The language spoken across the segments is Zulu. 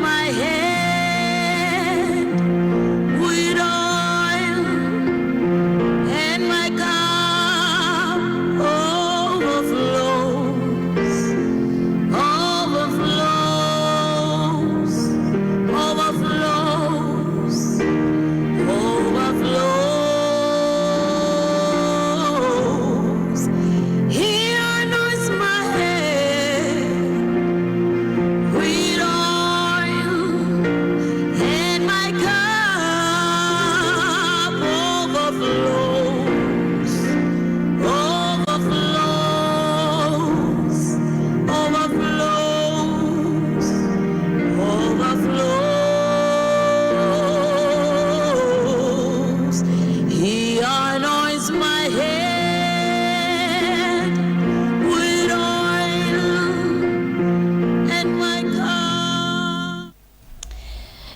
my head with oil, and my cup overflows, overflows, overflows, overflows. He anoints my head with oil, and my cup overflows, overflows, overflows, overflows. He anoints my head with oil, and my cup.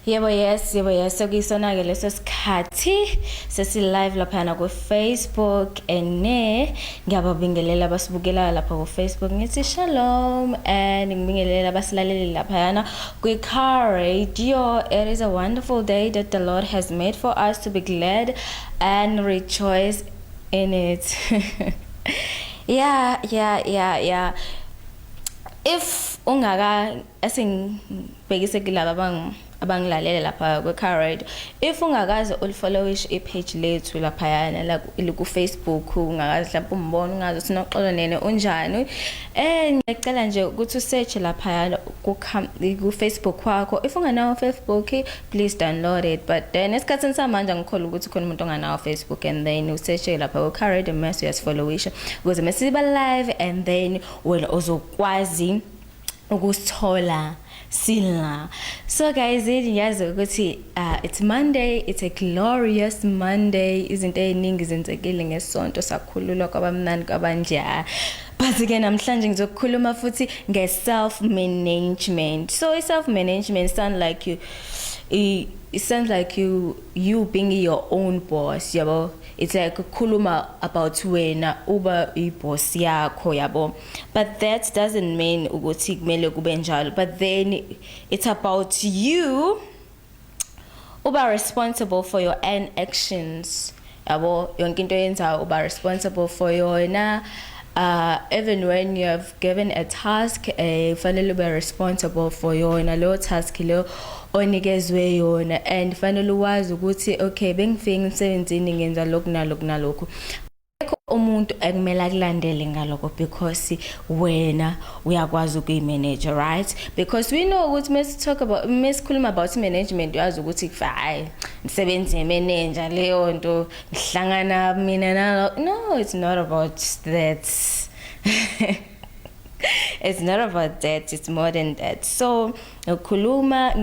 Yebo yes sokuyisona ke leso sikhathi sesi live lapha ku Facebook ene ngiyababingelela basibukela lapha ku Facebook ngithi shalom and ngibingelela abasilaleli lapha ku Car Radio. It is a wonderful day that the Lord has made for us to be glad and rejoice in it. Yeah. If ungaka asingibhekise kulaba abangilalela lapha ku Car Radio, if ungakaze ulifollowish ipage lethu lapha la ku Facebook, ungakaze mhlawumbe umbone ungazi ukuthi Noxolo Nene unjani, ngicela nje ukuthi usearch lapha ku Facebook wakho. If unganawo Facebook, please download it. But then esikhathini samanje ngikholwa ukuthi khona umuntu onganawo Facebook, and then usearch lapha ku Car Radio mase uyasifollowish ukuze mesiba live, and then wena uzokwazi ukusithola sila. So guys, it's Monday, it's a glorious Monday. Izinto eziningi zenzekile ngesonto, sakhululwa kwabamnandi kwabanja. But again, namhlanje ngizokhuluma futhi nge self management. So self management sounds like you being your own boss, yabo. It's like kuluma about wena uba boss yakho, yabo. But that doesn't mean ukuthi kumele kube njalo. But then it's about you uba responsible for your own actions, yabo. Yonke into yenzayo uba responsible for yona. Even when you have given a task, fanele be responsible for yona lo task lo onikezwe yona, and fanele wazi ukuthi okay bengifika emsebenzini ngenza lokhu nalokhu. Ekho umuntu ekumele akulandele ngalokho because wena uyakwazi ukuyimanage, right? Because we know ukuthi mesikhuluma about management, uyazi ukuthi hayi msebenzi yemanager leyo nto ngihlangana mina nalo. No, it's not about that. It's not about that, it's more than that. So ukhuluma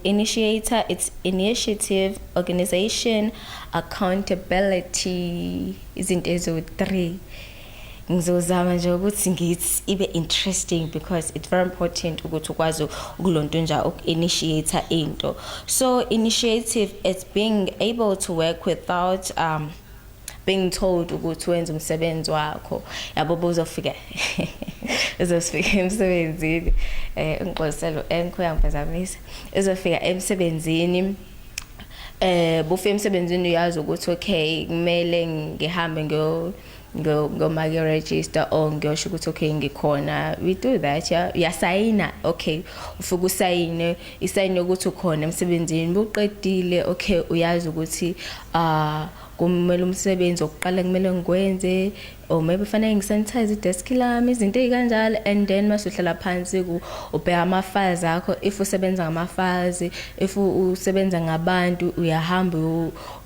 initiator, it's initiative, organization, accountability. Izinto ezo 3 ngizozama nje ukuthi ngithi ibe interesting, because it's very important ukuthi ukwazi ukulonto nje ukinitiate into. So initiative, it's being able to work without being told ukuthi wenza umsebenzi wakho, yabo uzofika emsebenzini ngqoselo enkoyangphazamisa uzofika emsebenzini bufe emsebenzini uyazi ukuthi okay kumele ngihambe go make register or ngiyosho ukuthi okay ngikhona. We do that, yeah. Uyasayina, okay, ufika usayine isayine ukuthi ukhona emsebenzini, buqedile okay uyazi ukuthi kumele umsebenzi oqala kumele ngikwenze, or maybe fanele ngisanitize idesk lami, izinto ezikanjalo. And then masuhlala phansi ubheka amafiles akho, if usebenza ngamafiles, if usebenza ngabantu uyahamba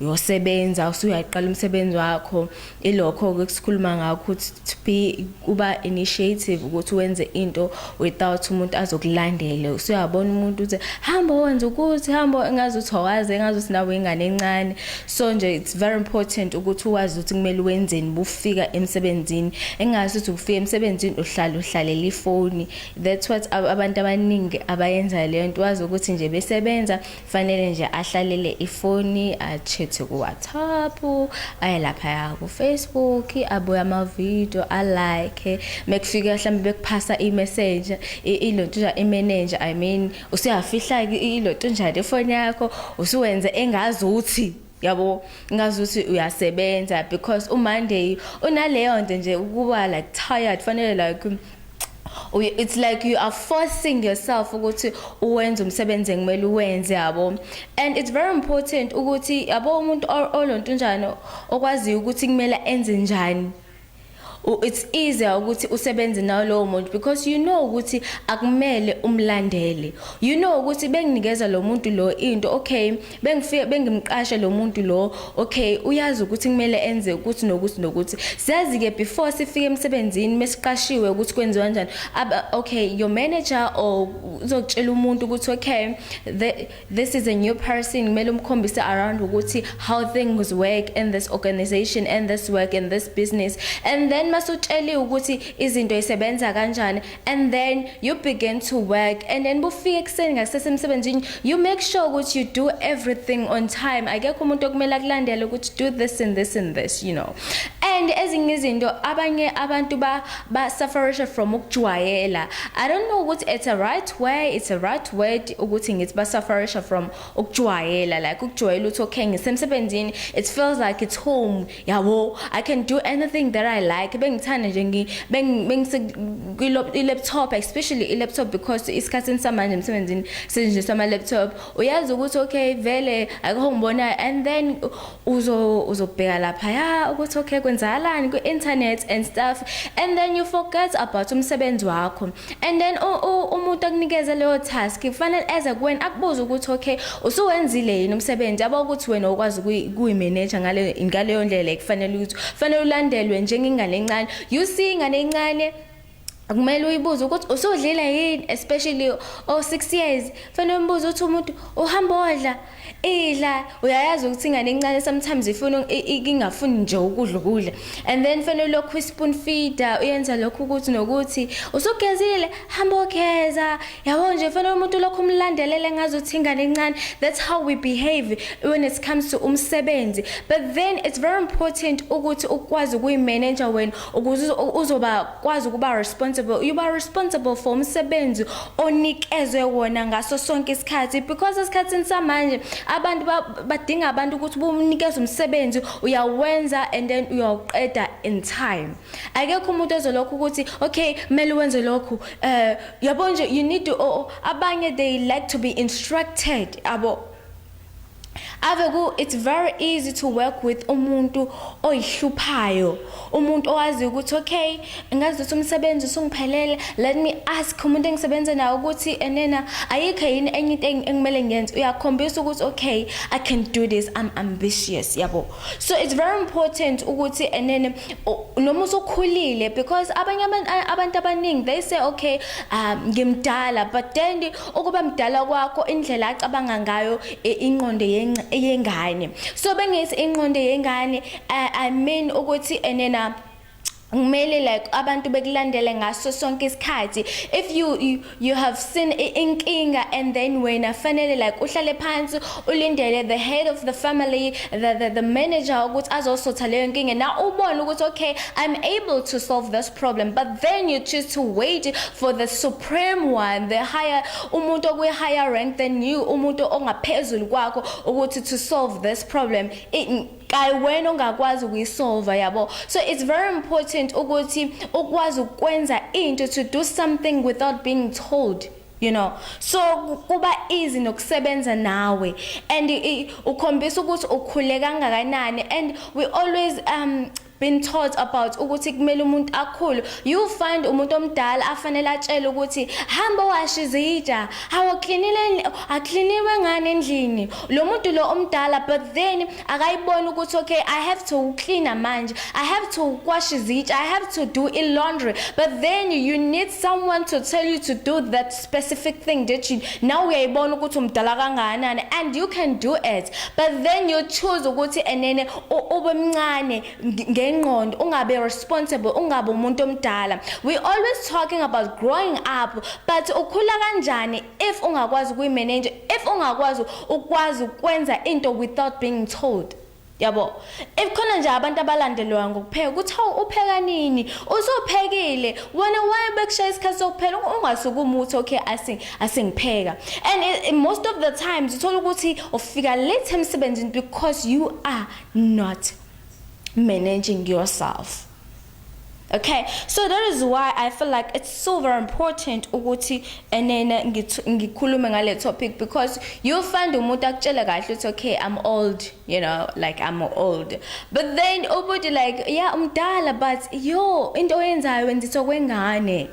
uyosebenza, usuyaqala umsebenzi wakho. Ilokho ukusikhuluma ngakho to be kuba initiative ukuthi wenze into without umuntu azokulandela. Usuyabona umuntu uthi hamba wenza ukuthi hamba engazi uthokaze engazi usinawe ingane encane. So nje it's very important ukuthi uwazi ukuthi kumele wenzeni bufika emsebenzini engazi ukuthi ufika emsebenzini uhlalela ifoni. That's what abantu abaningi abayenza leyo nto, wazi ukuthi nje besebenza fanele nje ahlalele ifoni, a-chat ku WhatsApp, aye lapha ku Facebook, abuya ama video, alike, mekufika mhlambe bekuphasa i-message ilonto nje i-manager, I mean usiyafihla ilonto njalo ifoni yakho usuwenze engazi ukuthi yabo ngazuthi uyasebenza, because uMonday unaleyo nto nje ukuba like tired, fanele like it's like you are forcing yourself ukuthi uwenze umsebenzi engimele uwenze yabo. And it's very important ukuthi yabo umuntu olonto njalo okwazi ukuthi kumele enze njani. It's easier ukuthi usebenze nawo lo muntu because you know ukuthi akumele umlandele, you know ukuthi benginikeza lo muntu lo into, okay bengifike bengimqashe lo muntu lo, okay uyazi ukuthi kumele enze ukuthi nokuthi siyazi ke before sifike emsebenzini mesiqashiwe ukuthi kwenziwa kanjani. Okay, your manager or uzokutshela umuntu ukuthi okay this is a new person, kumele umkhombise around ukuthi how things work in this organization and this work in this business, and then masutsheli ukuthi izinto isebenza kanjani, and then you begin to work, and then bufike ekseni ngasesemsebenzini you make sure ukuthi you do everything on time. Akekho umuntu okumele akulandele ukuthi do this and this and this, you know. And ezinye izinto abanye abantu ba suffer from ukujwayela. I don't know ukuthi it's a right word ukuthi ngithi ba suffer from ukujwayela, like ukujwayela ukuthi okay ngisemsebenzini it feels like it's home yabo, I can do anything that I like. Bengithanda nje i-laptop, especially i-laptop because isikhathini samanje emsebenzini senze ama laptop, uyazi ukuthi okay vele akho ngibona, and then uzobheka lapha ya ukuthi okay kwenzakalani ku internet and stuff, and then you forget about umsebenzi wakho, and then umuntu akunikeza leyo task kufanele eze kuwena akubuza ukuthi okay usuwenzile yini umsebenzi, yabo ukuthi wena ukwazi kuyimanage ngaleyo ndlela kufanele ukuthi fanele ulandelwe njengengane encane. You see ingane encane akumele uyibuze ukuthi usudlile yini, especially 6 years fanele umbuze ukuthi umuntu uhamba odla idla, uyayazi ukuthi ingane encane sometimes ifuna ingafuni nje ukudla, and then fanele lokhu spoon feeder uyenza lokhu ukuthi nokuthi usugezile hamba ogeza, yabo nje fanele umuntu lokhu umlandelele ngazuthi ingane encane. That's how we behave when it comes to umsebenzi. But then it's very important ukuthi ukwazi ukuyimanage wena ukuze uzoba kwazi ukuba responsible. You are responsible for umsebenzi onikezwe wona ngaso sonke isikhathi, because esikhathini samanje abantu badinga abantu ukuthi bumnikeze umsebenzi uyawenza and then uyawuqeda in time. Akekho umuntu ezolokhu ukuthi okay kumele wenze lokhu yabo nje you need to abanye they like to be instructed abo. It's very easy to work with umuntu oyihluphayo, umuntu owazi ukuthi okay ngazi ukuthi umsebenzi usungiphelele, let me ask umuntu engisebenza nawo ukuthi enena ayikho yini enye into engimele ngiyenze, uyakhombisa ukuthi okay I can do this, I'm ambitious yabo. So it's very important ukuthi enene noma usukhulile, because abanye abantu abaningi they say okay ngimdala, but then ukuba mdala kwakho indlela acabanga ngayo ingqondo yengane. So bengisi ingqondo yengane I mean ukuthi enena kumele like abantu bekulandele ngaso sonke isikhathi. If you have seen inkinga and then wena fanele like uhlale phansi ulindele the head of the family, the manager ukuthi azosotha leyo nkinga, now ubone ukuthi okay I'm able to solve this problem, but then you choose to wait for the supreme one, the higher umuntu okwi higher rank than you, umuntu ongaphezulu kwakho ukuthi to solve this problem. Wena ongakwazi ukuyisolve yabo. So it's very important ukuthi ukwazi ukwenza into, to do something without being told, you know. So kuba easy nokusebenza nawe, and ukhombisa ukuthi ukhule kangakanani, and we always been taught about ukuthi kumele umuntu akhulu, you find umuntu omdala afanele atshele ukuthi hamba washa izitsha, akliniwe ngani endlini lo muntu lo omdala, but then akayibona ukuthi okay, I have to clean manje, I have to wash izitsha, I have to do laundry, but then you need someone to tell you to do that specific thing that you now uyayibona ukuthi umdala kangakanani, and you can do it, but then you choose ukuthi enene ube mncane ngengqondo, ungabe responsible, ungabe umuntu omdala. We always talking about growing up, but ukhula kanjani if ungakwazi ukuyimanage, if ungakwazi ukwenza into without being told. Yabo, if khona nje abantu abalandelwa ngokupheka ukuthi upheka nini, usophekile wena wayebekusha isikhathi sokuphela ungasuka umuthi okay asingipheka. And most of the times uthola ukuthi ufika late emsebenzini because you are not managing yourself. Okay, so that is why I feel like it's so very important ukuthi enene ngikhulume ngale topic, because you'll find umuntu akutshela kahle uthi okay, I'm old, you know, like I'm old, but then ubuthi like yeah umdala, but yo into oyenzayo wenziswa kwengane,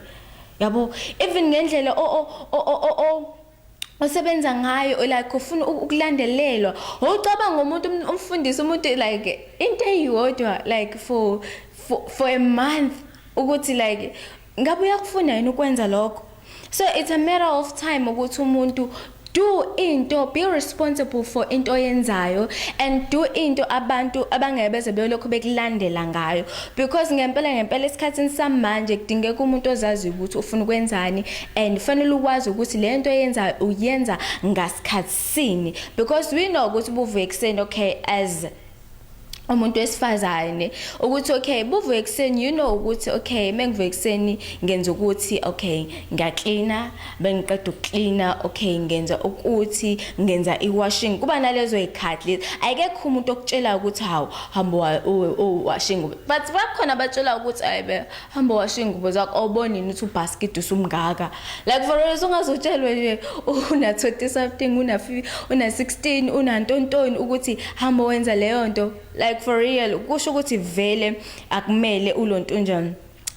yabo, even ngendlela osebenza ngayo like ufuna ukulandelelwa, ucabanga umuntu umfundisi umuntu like into eyodwa like for a month ukuthi like ngabe uyakufuna yini ukwenza lokho. So it's a matter of time ukuthi umuntu do into, be responsible for into oyenzayo, and do into abantu abangebeze belokho bekulandela ngayo, because ngempela esikhathini samanje kudingeka umuntu ozazi ukuthi ufuna ukwenzani, and fanele ukwazi ukuthi le nto oyenzayo uyenza ngasikhathi sini, because we know ukuthi buvuke ekseni okay as umuntu wesifazane ukuthi okay buvuke ekseni, you know ukuthi okay mengivuke ekseni ngenza ukuthi okay ngiyacleana, bengiqeda ukucleana okay ngenza ukuthi ngenza iwashing, kuba nalezo ikhathi ayikekho umuntu okutshela ukuthi hawo hamba washing, but bakhona abatshela ukuthi ayibe hamba washing ngubo zakho awubonini ukuthi ubasket usumngaka, like for real ungazotshelwe nje una 20 something una 16 una ntontoni ukuthi hamba wenza leyo nto, like for real kusho ukuthi vele akumele ulontonjana,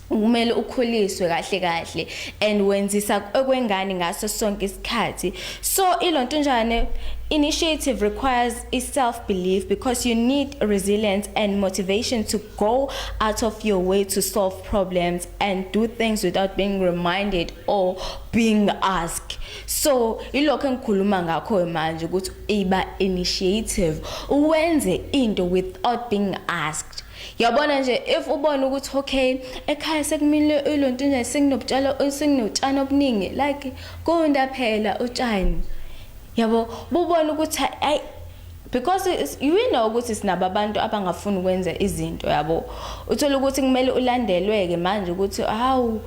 kumele ukhuliswe kahle and wenzisa okwengane ngaso sonke isikhathi. So ilontonjana initiative requires self-belief, because you need resilience and motivation to go out of your way to solve problems and do things without being reminded or being asked. So ilokho engikhuluma ngakho manje ukuthi iba initiative, uwenze into without being asked. Yabona nje if ubona ukuthi okay ekhaya sekumile ilontonjana senginotshani obuningi, like konda phela utshani, yabo bubona ukuthi ay, because you know ukuthi sinaba abantu abangafuni ukwenza izinto, yabo uthola ukuthi kumele ulandelweke manje ukuthi hawu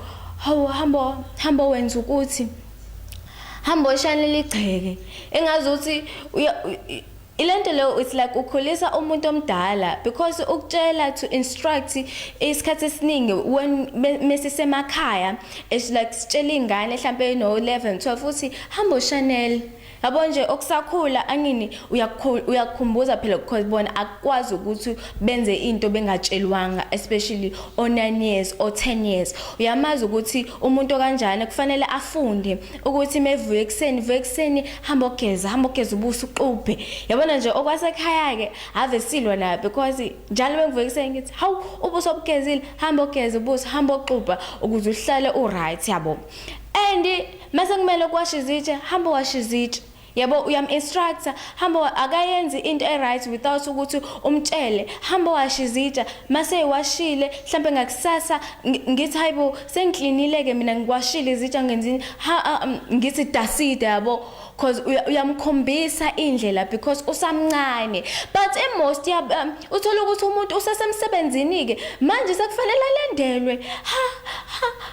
hamba wenza ukuthi hamba oshanele igceke, engazuthi ilento lo it's like ukhulisa umuntu omdala, because ukutshela to instruct isikhathi esiningi when mesisemakhaya it's like sitshela ingane mhlambe no 11 12 uthi hamba oshanele, yabo nje okusakhula angini uyakukhumbuza phela because bona akwazi ukuthi benze into bengatshelwanga, especially o 9 years or 10 years. Uyamazi ukuthi umuntu kanjani kufanele afunde ukuthi mevuke ekseni hamba ogeza ubuso uqubhe, yabona nje okwasekhaya ke ave silwa nayo, because njalo bengivuke ekseni ngithi hawu ubuso obugezile hamba ogeza ubuso hamba oqubha ukuze uhlale right, yabo. And mase kumele kwasha izitshe hamba washa izitshe, yabo uyam-instructor hamba akayenzi into right without ukuthi umtshele hamba washa izitsha, mase ewashile mhlambe ngakusasa ngithi hayibo sengiklinile ke mina ngiwashile izitsha ngenzini ngithi daside, yabo, because uyamkhombisa indlela because usamncane. But most uthola ukuthi umuntu usasemsebenzini ke manje sekufanele alandelwe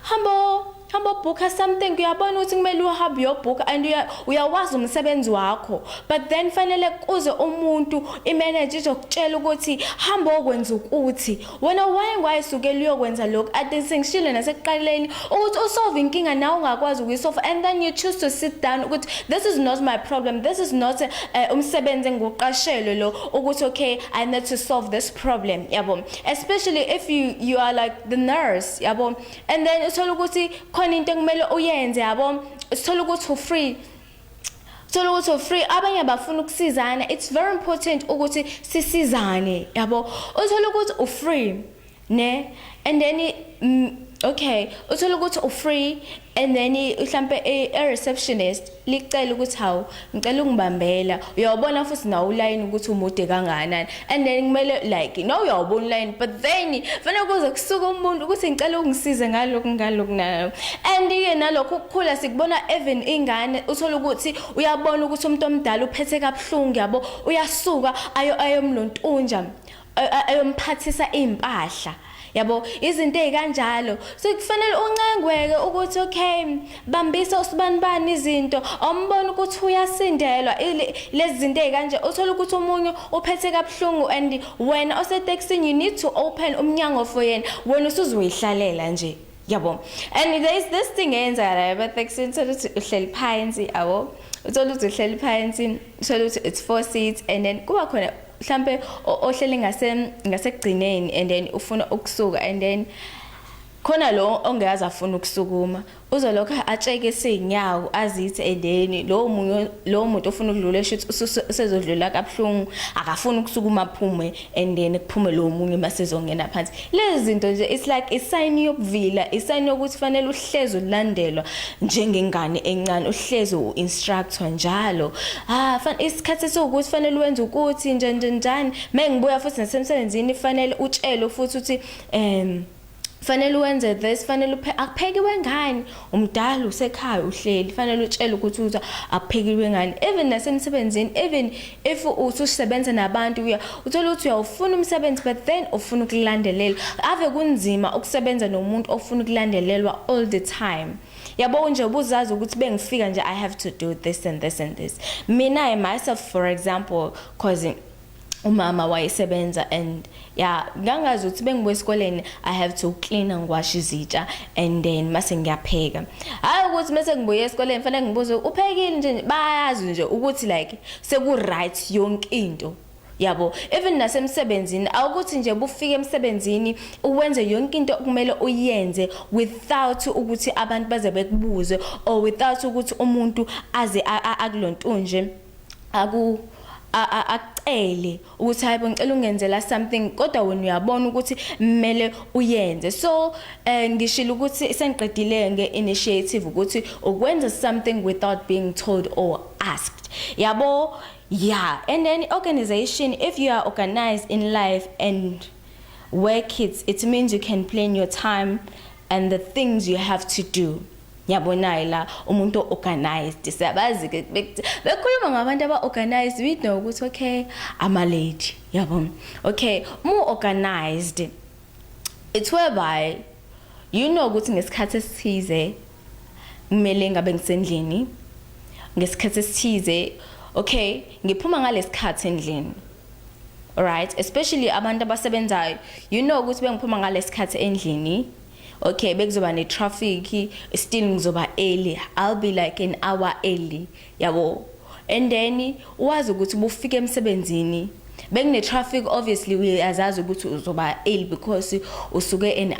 hamba hamba book something uyabona ukuthi kumele uhambe uyobooka and uyawazi umsebenzi wakho, but then fanele kuze umuntu imanager izokutshela ukuthi hamba okwenza ukuthi wena wayengwayisukela uyokwenza lokho ade sengishilo nasekuqaleni ukuthi usolve inkinga nawe ungakwazi ukuyisolve, and then you choose to sit down ukuthi this is not my problem, this is not umsebenzi engiqashelwe lo ukuthi okay I need to solve this problem, yabo, especially if you are like the nurse, yabo, and then uthola ukuthi khona into kumele uyenze, yabo, uthola ukuthi free. So ukuthi free abanye bafuna ukusizana, it's very important ukuthi sisizane, yabo, uthola ukuthi free ne, and then okay uthola ukuthi free, and then mhlambe a receptionist licela ukuthi hawu ngicela ungibambela, uyabona futhi nawo uline ukuthi umude kangakanani, and then kumele like no uyawubona line, but then fanele kuze kusuka umuntu ukuthi ngicela ungisize ngalokho nalo, and nalokho ukukhula sikubona even ingane uthola ukuthi uyabona ukuthi umuntu omdala uphethe kabuhlungu, yabo, uyasuka ayomlontunja ayomphathisa impahla, yabo, izinto ezikanjalo. So kufanele uncengweke ukuthi okay bambisa usibanibani izinto awumbona ukuthi uyasindelwa lezi zinto ezikanje, uthola ukuthi umunye uphethe kabuhlungu and when osetaxini you need to open umnyango for yena, wena usuzoyihlalela nje, yabo, and there is this thing eyenza la etaxini uthola ukuthi uhleli phansi, yabo, uthola ukuthi uhleli phansi, uthola ukuthi it's 4 seats, and then kuba khona mhlambe ohleli ngasekugcineni and then ufuna ukusuka, and then khona lo ongeyazi afuna ukusukuma, uzolokho atsheke isinyawo azithi, and then lo muntu ofuna ukudlula eshithi usezodlula kabuhlungu akafuna ukusukuma aphume, and then kuphume lo munye masezongena phansi. Lezi zinto nje it's like a sign yokuvila, a sign ukuthi fanele uhlezi ulandelwa njengengane encane, uhlezi uinstructor njalo, isikhathi sokuthi fanele wenze ukuthi njani, mengibuya futhi nasemsebenzini fanele utshele futhi uthi fanele wenze this, fanele akuphekiwe ngani, umdala usekhaya uhleli fanele utshele ukuthi uza akuphekiwe ngani, even nasemsebenzini, even if ususebenza nabantu uthola ukuthi uyawufuna umsebenzi but then ufuna ukulandelela, ave kunzima ukusebenza nomuntu ofuna ukulandelelwa all the time, yabo, nje ubuzazi ukuthi bengifika nje I have to do this and this and this. Mina myself for example, cause umama wayesebenza and ngangazi ukuthi bengibuye esikoleni I have to clean and wash izitsha and then mase ngiyapheka, hayi ukuthi mase ngibuye esikoleni fanele ngibuze uphekile nje, bayazi nje ukuthi like seku right yonke into, yabo, even nasemsebenzini awukuthi nje bufike emsebenzini uwenze yonke into kumele uyenze without ukuthi abantu baze bekubuze or without ukuthi umuntu aze akulontunje acele ukuthi hayibo ngicela ungenzela something kodwa wena uyabona ukuthi kumele uyenze. So ngishilo ukuthi sengiqedile ngeinitiative ukuthi ukwenza something without being told or asked, yabo. Yeah, and then organization, if you are organized in life and work it means you can plan your time and the things you have to do. Yabona la umuntu organized, siyabazi ke bekhuluma ngabantu aba organized, we know ukuthi okay ama lady, yabona, okay more organized, it's whereby you know ukuthi ngesikhathi esithize kumele ngabe ngisendlini, ngesikhathi esithize okay ngiphuma ngalesikhathi endlini, alright, especially abantu abasebenzayo, you know ukuthi bengiphuma ngalesikhathi endlini, okay bekuzoba ne traffic, still ngizoba early, I'll be like an hour early, yabo, and then wazi ukuthi bufike emsebenzini bekune traffic, obviously uyazazi ukuthi uzoba early because usuke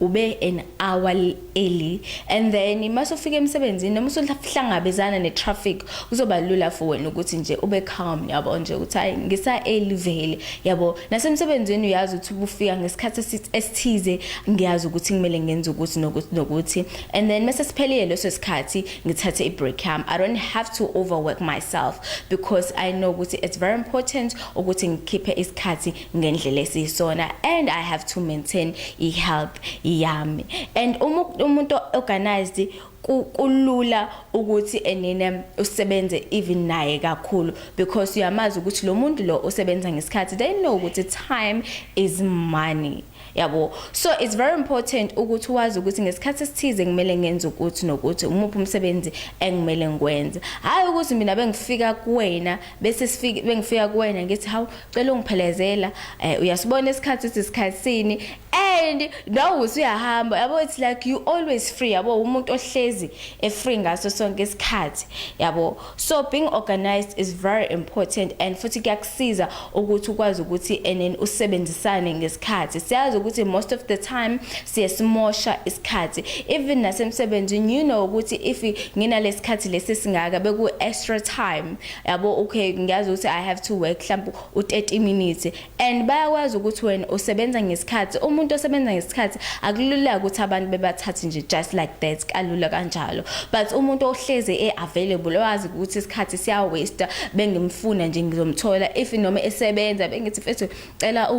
ube an hour early, and then mase ufike emsebenzini noma usuhlangabezana ne traffic kuzoba lula for wena ukuthi nje ube calm, yabo, nje ukuthi hayi ngisa early vele, yabo, nasemsebenzini uyazi ukuthi ubufika ngesikhathi esithize, ngiyazi ukuthi kumele ngenze ukuthi nokuthi, and then mase siphelile leso sikhathi ngithathe i-break yami. I don't have to overwork myself because I know ukuthi it's very important ukuthi ngikhiphe isikhathi ngendlela esisona, and I have to maintain i-health yami. And umuntu organized kulula ukuthi enene usebenze even naye kakhulu, because uyamazi ukuthi lo muntu lo usebenza ngesikhathi. They know ukuthi time is money. Yabo, so it's very important ukuthi wazi ukuthi ngesikhathi esithize kumele ngenze ukuthi nokuthi umuphi umsebenzi engimele ngikwenze. Hayi ukuthi mina bengifika kuwena bese bengifika kuwena ngithi hawu cela ungiphelezela uyasibona isikhathi ukuthi isikhatsini and nawe usuyahamba. Yabo, it's like you always free. Yabo, umuntu ohlezi free ngaso sonke isikhathi. Yabo, so being organized is very important, and futhi kuyakusiza ukuthi ukwazi ukuthi enene usebenzisane ngesikhathi. Siyazi ukuthi most of the time siyasimosha isikhathi, even nasemsebenzini. You know ukuthi if nginalesikhathi lesi singaka beku extra time. Yabo, okay ngiyazi ukuthi I have to work mhlawumbe u30 minutes, and bayakwazi ukuthi wena usebenza ngesikhathi. Umuntu osebenza ngesikhathi akulula ukuthi abantu bebathathe nje just like that, kalula kanjalo. But umuntu ohleze available, owazi ukuthi isikhathi siya waste, bengimfuna nje ngizomthola. If noma esebenza bengithi mfethu cela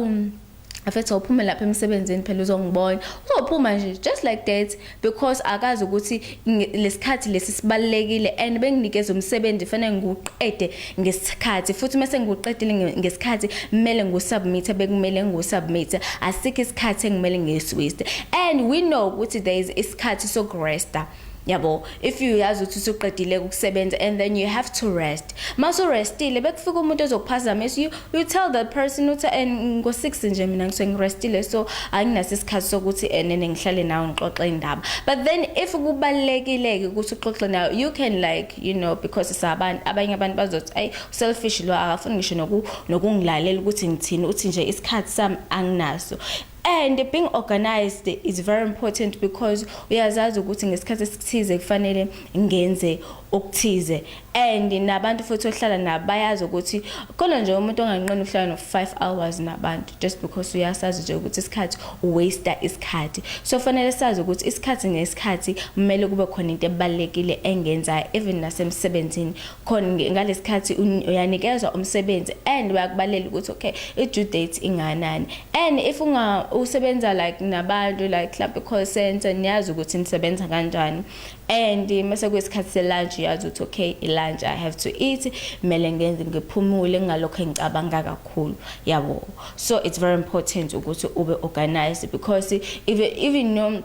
afethu uphuma lapha emsebenzini phela uzongibona, uzophuma nje just like that, because akazi ukuthi lesikhathi lesi sibalekile and benginikeza umsebenzi fanele ngiuqede ngesikhathi. Futhi mase ngiuqedile ngesikhathi kumele ngusubmit, bekumele ngusubmit, asikho isikhathi engimele ngiswaste. And we know ukuthi there is isikhathi sokuresta. Yabo, if you yazi ukuthi usuqedile ukusebenza and then you have to rest, maso restile bekufika umuntu ozokuphazamisa, you tell that person uthi ngo6 nje mina ngisengirestile, so anginaso isikhathi sokuthi enene ngihlale nawe ngixoxe indaba. But then if kubalekile ukuthi uxoxe nawe, you can like, you know, because isabantu abanye abantu bazothi ay selfish lo akafuni ngisho nokungilalela ukuthi ngithini, uthi nje isikhathi sami anginaso. And being organized is very important, because uyazazi ukuthi ngesikhathi esithize kufanele ngenze okuthize, and nabantu futhi ohlala nabo bayazi ukuthi khona nje umuntu onganqeni ukuhlala no 5 hours nabantu, just because uyasazi nje ukuthi isikhathi waste isikhathi. So fanele sazi ukuthi isikhathi ngesikhathi kumele kube khona into ebalekile engenza, even nasemsebenzini khona ngalesikhathi uyanikezwa umsebenzi and bayakubalela ukuthi okay i-due date inganani. And if usebenza like nabantu like mhlawumbe call center, niyazi ukuthi nisebenza kanjani, and mase kwesikhathi se-lunch yazi ukuthi okay i-lunch I have to eat, kumele ngenze ngiphumule ngalokho engicabanga kakhulu. Yabo, so it's very important ukuthi ube organized, because even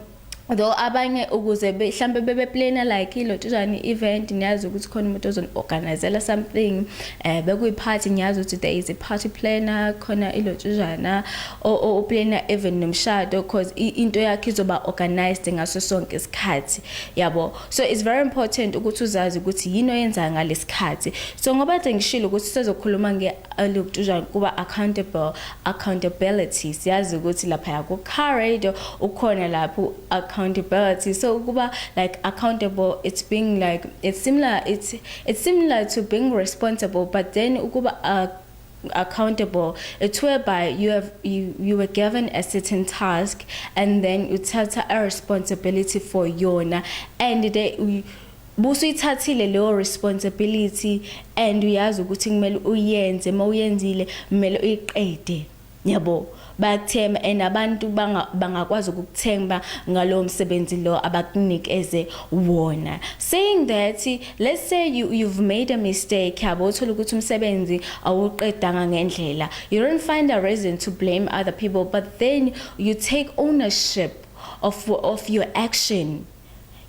though abanye ukuze mhlambe bebeplana like ilotshani event, niyazi ukuthi khona umuntu ozon-organizela something, bekuyiparty niyazi ukuthi there is a party planner, khona ilotshana o planner even nomshado, because into yakhe izoba organized ngaso sonke isikhathi. Yabo, so it's very important ukuthi uzazi ukuthi yini oyenza ngalesikhathi. So ngoba nje ngishilo ukuthi sizokhuluma ngelotshana kuba accountability, siyazi ukuthi lapha yakho courage ukhona lapho accountability. So kuba like accountable, it's being like it's similar to being responsible, but then ukuba accountable, it's whereby you were given a certain task and then you take a responsibility for yona, and they busuyithathile leyo responsibility and uyazi ukuthi kumele uyenze, mawuyenzile kumele uyiqede. Yabo, bathemba and abantu bangakwazi ukukuthemba ngalo msebenzi lo abakunikeze wona. Saying that, let's say you've made a mistake, yabo uthola ukuthi umsebenzi awuqedanga ngendlela, you don't find a reason to blame other people, but then you take ownership of your action.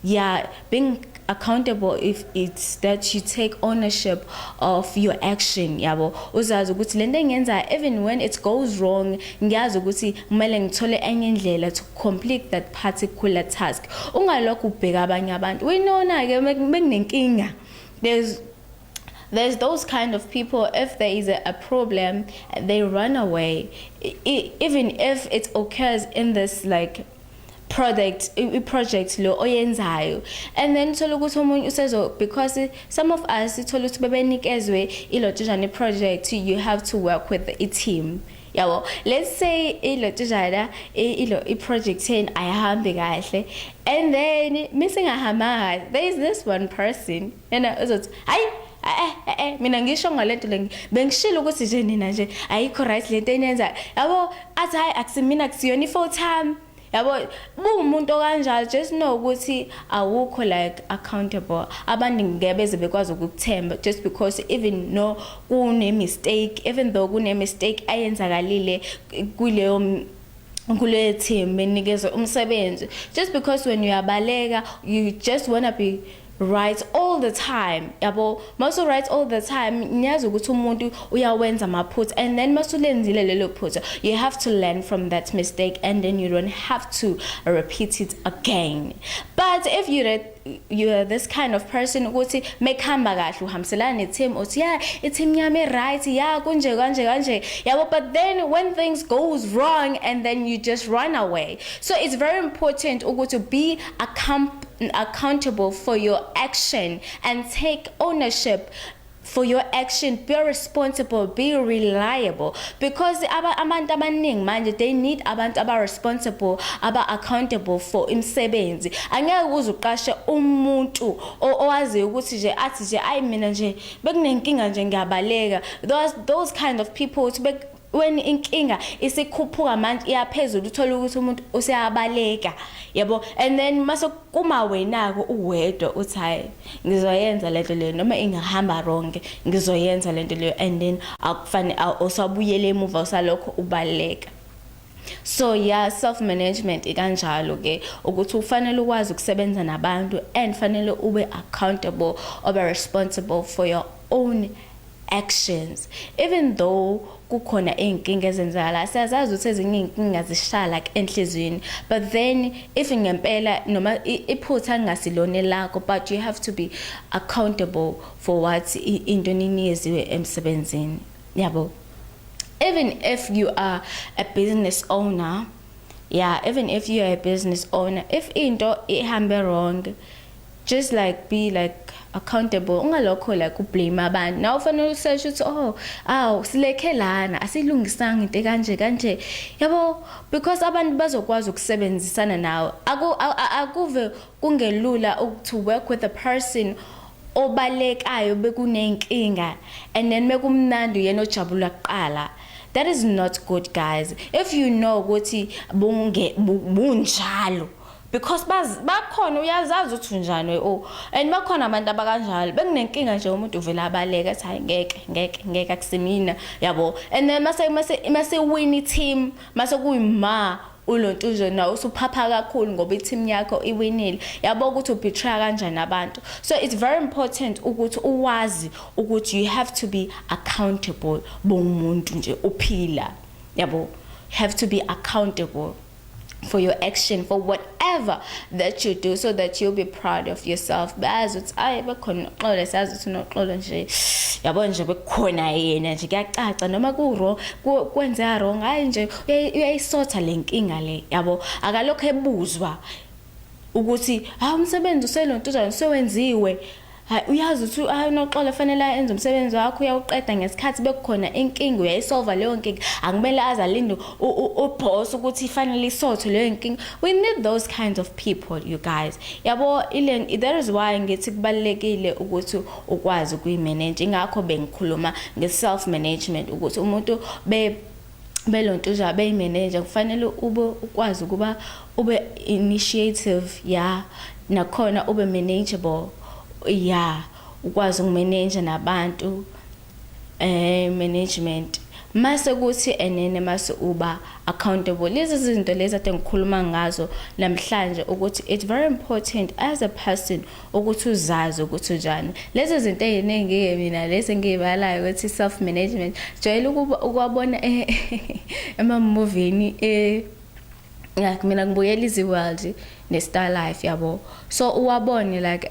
Yeah, being accountable, if it's that you take ownership of your action. Yabo, uzazi ukuthi lento engenza even when it goes wrong, ngiyazi ukuthi kumele ngithole enye indlela to complete that particular task. Ungalokho ubheka abanye abantu. We know na ke bekunenkinga. There's those kind of people, if there is a problem, they run away. Even if it occurs in this like project lo oyenzayo, and then thola ukuthi umuntu usezo, because some of us thola ukuthi bebenikezwe ilotshana project, you have to work with a team. Yabo, let's say ilotshana project ten ayihambi kahle, and then missing ahamba, there is this one person uzothi hayi mina ngisho ngalento le bengishilo ukuthi nje nina nje ayikho right lento enenza. Yabo, athi hayi akusimina kusiyona full time. yabo bungumuntu kanjalo just know ukuthi awukho like accountable abantu ngeke beze bekwazi ukukuthemba just because even no kune mistake even though kune mistake ayenzakalile kule team benikeza umsebenzi just because when you abaleka you just want to be right all the time yabo maso right all the time ngiyazi ukuthi umuntu uyawenza amaphutha and then masulenzile lelo phutha you have to learn from that mistake and then you don't have to repeat it again. But if you're this kind of person ukuthi mekhamba kahle uhamselana neteam uthi yeah iteam yami right yeah kunje kanje yabo but then when things goes wrong and then you just run away. So it's very important ukuthi be accountable for your action and take ownership for your action. Be responsible, be reliable, because abantu abaningi manje they need abantu aba responsible, aba accountable for imsebenzi. Angeke uzuqashe umuntu owazi ukuthi nje athi nje ayi mina nje bekunenkinga nje ngiyabaleka. Those kind of people when inkinga isikhuphuka manje iyaphezulu uthola ukuthi umuntu useyabaleka yabo and then mase kuma wenako uwedwa uthi hayi ngizoyenza lento leyo noma ingahamba wrong ngizoyenza lento leyo and then akufani usabuyele emuva usalokho ubaleka. So yeah, self management ikanjalo ke ukuthi ufanele ukwazi ukusebenza nabantu and fanele ube accountable or be responsible for your own actions. Even though kukhona inkinga ezenzakala siyazazi ukuthi ezinye inkinga zishaya like enhlizweni but then if ngempela noma iphutha ngasilone lakho but you have to be accountable for what into niniyeziwe emsebenzini yabo. Even if you are a business owner, even if you are a business owner, if into ihambe wrong, just like be like accountable. Ungalokho like ublame abantu. Now ufanele usearch ukuthi sileke lana asilungisanga into kanje yabo because abantu bazokwazi ukusebenzisana nawe. Akuve kungelula to work with a person obalekayo bekunenkinga and then mekumnandi yena ojabula kuqala. That is not good, guys. If you know ukuthi bunjalo because bakhona uyazazi ukuthi unjani and bakhona abantu abakanjalo bekunenkinga nje umuntu uvela abaleka athi hayi ngeke akusimina yabo and then mase win team mase kuyima ulontuzo na usuphapha kakhulu ngoba i-team yakho iwinile yabo ukuthi ubetray kanjani abantu. So it's very important ukuthi uwazi ukuthi you have to be accountable bomuntu nje uphila yabo. Have to be accountable for your action, for whatever that you do, so that you'll be proud of yourself. Bazi uthi ayi bekhona uxolo sazi uthi noxolo nje yabo nje bekhona yena nje kuyacaca noma kwenza wrong hayi nje uyayisotha lenkinga le yabo akalokho ebuzwa ukuthi umsebenzi uselontuzana sewenziwe uyazi ukuthi noxolo fanele enze umsebenzi wakho uyawuqeda ngesikhathi bekukhona inkinga uyayisolve leyo nkinga angimele azalinde uboss ukuthi fanele isothe leyo nkinga. We need those kinds of people, you guys yabo. That is why ngithi kubalekile ukuthi ukwazi ukuyimanage. Ingakho bengikhuluma nge-self management ukuthi umuntu belontuza beyimanage kufanele ukwazi ukuba ube initiative nakhona ube manageable ukwazi ukumanage nabantu management mase kuthi enene mase uba accountable. Lezi zinto lezi ade ngikhuluma ngazo namhlanje ukuthi it's very important as a person ukuthi uzazi ukuthi njani lezi zinto eziningi mina lezi ngibalayo ukuthi self management jayela ukubona ema-movie mina ngibuyela iziworld ne-Star Life yabo. So uwabone like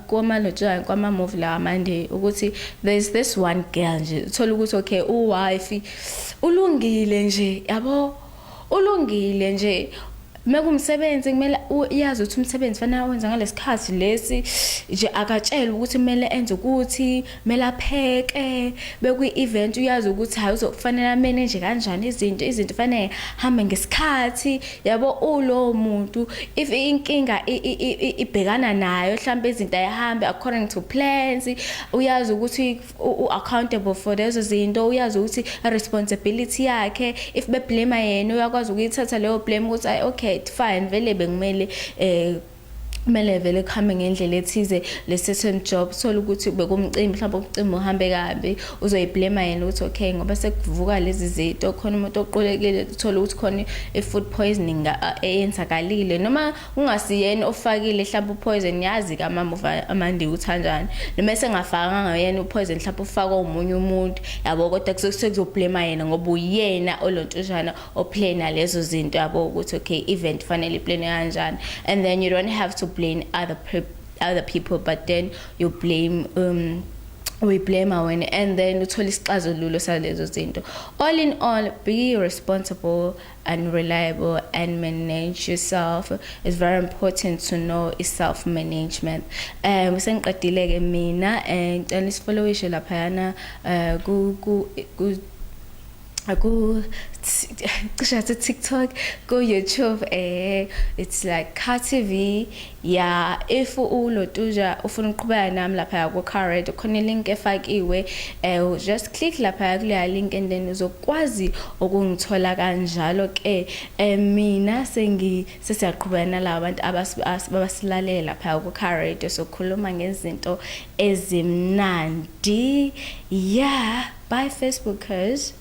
kwamalojana kwama-movie la manje ukuthi there's this one girl nje uthola ukuthi okay uwife ulungile nje yabo ulungile nje mekumsebenzi kumele uyazi ukuthi umsebenzi fanele wenza ngalesikhathi lesi nje akatshela ukuthi kumele enze ukuthi kumele apheke bekwi-event uyazi ukuthi hayi uzokufanele manage kanjani izinto fanele hambe ngesikhathi yabo. Ulo muntu if inkinga ibhekana nayo mhlawumbe izinto ayihambe according to plans uyazi ukuthi accountable for lezo zinto uyazi ukuthi responsibility yakhe if be blame yena uyakwazi ukuyithatha leyo blame ukuthi okay perfect fine vele bengimele kumele vele kuhambe ngendlela ethize le certain job sola ukuthi bekumcimbi mhlawumbe umcimbi uhambe kabi uzoyiblame yena ukuthi okay ngoba sekuvuka lezi zinto khona umuntu oqolekile uthola ukuthi khona i-food poisoning eyenzakalile noma ungasiyena ofakile mhlawumbe upoison yazi ka mama amandi uthanjani noma sengafakanga yena upoison mhlawumbe ufaka umunye umuntu yabo kodwa kuzoblame yena ngoba uyena olontushana oplana lezo zinto yabo ukuthi okay event fanele plan kanjani and then you don't have to blame other people but then you blame we blame when and then uthola isixazululo salezo zinto. All in all, be responsible and reliable and manage yourself. It's very important to know self management. Sengiqedile ke mina and nisfollowishe laphana ku TikTok, go YouTube, it's like KTV. Yeah, if ulotuja ufuna uqhubeka nami lapha ku car radio khona link efakiwe, just click lapha kule link and then uzokwazi ukungithola kanjalo ke. Mina sesiyaqhubeka nalabantu abasilalela lapha ku car radio sokhuluma ngezinto ezimnandi. Yeah, bye Facebookers.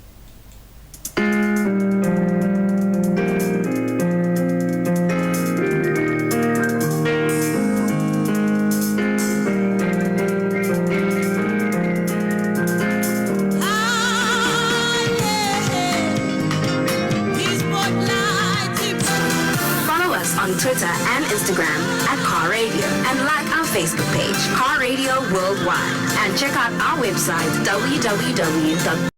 Twitter and Instagram at Car Radio and like our Facebook page, Car Radio Worldwide, and check out our website www